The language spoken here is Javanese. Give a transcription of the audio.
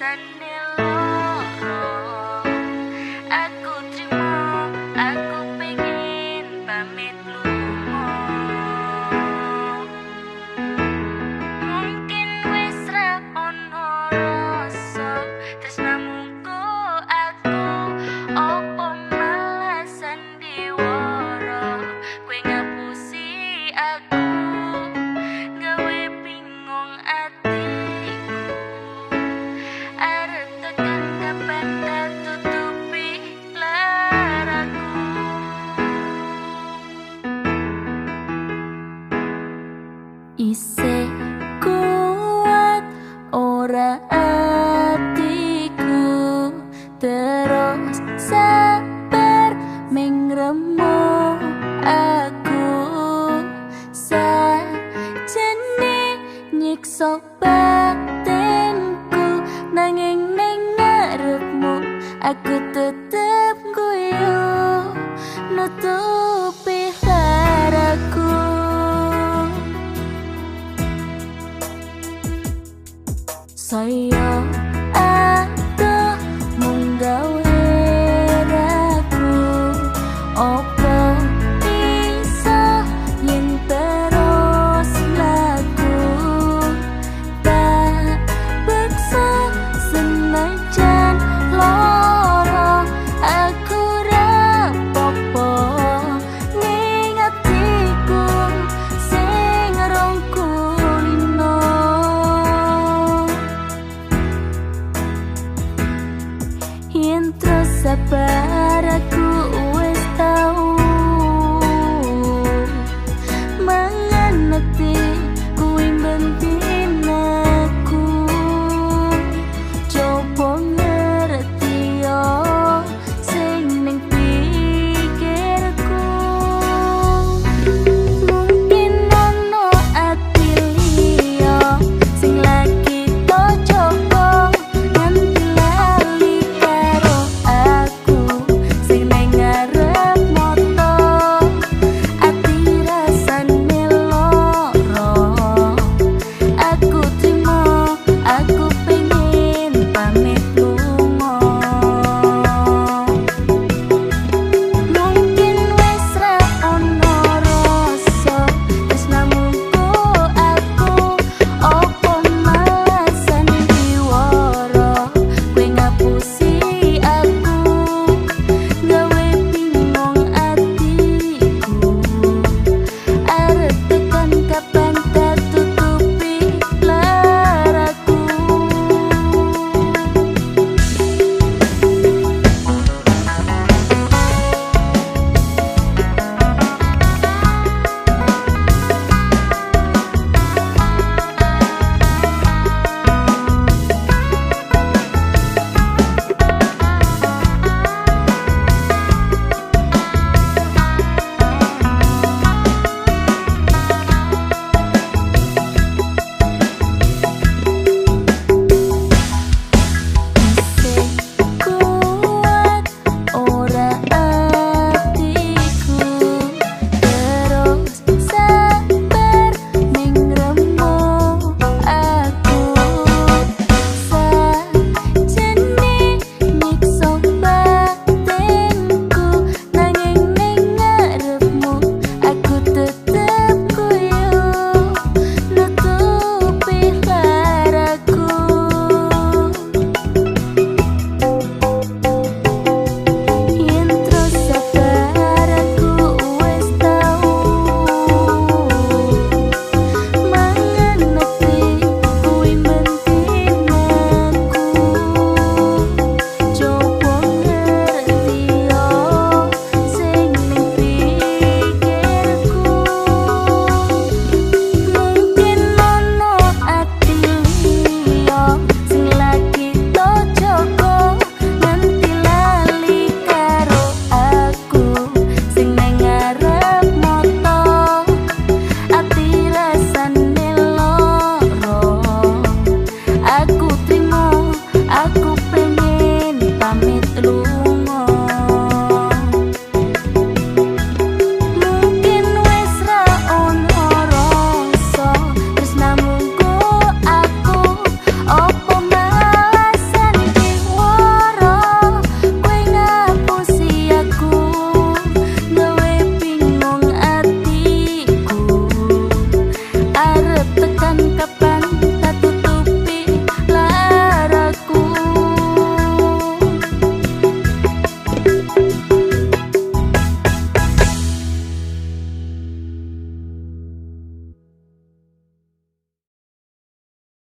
rasane loro. Aku trimo, aku pengen pamit lunga. Mungkin wis ra ono rasa tresnamu ku aku, opo malah sandiwara kowe ngapusi aku, gawe bingung atiku. Arep tekan kapan tak tutupi laraku. Isih kuat ora atiku, terus sabar mengremu aku. Sajane nyiksa batinku, nanging ning ngarepmu aku tetep guyu nutupi laraku. Saya aduh mung gawe ragu, opo iso yen terus laku. Tak beksa senajan loro, aku rapopo ning atiku sing rong kulino. Yen terus sabar aku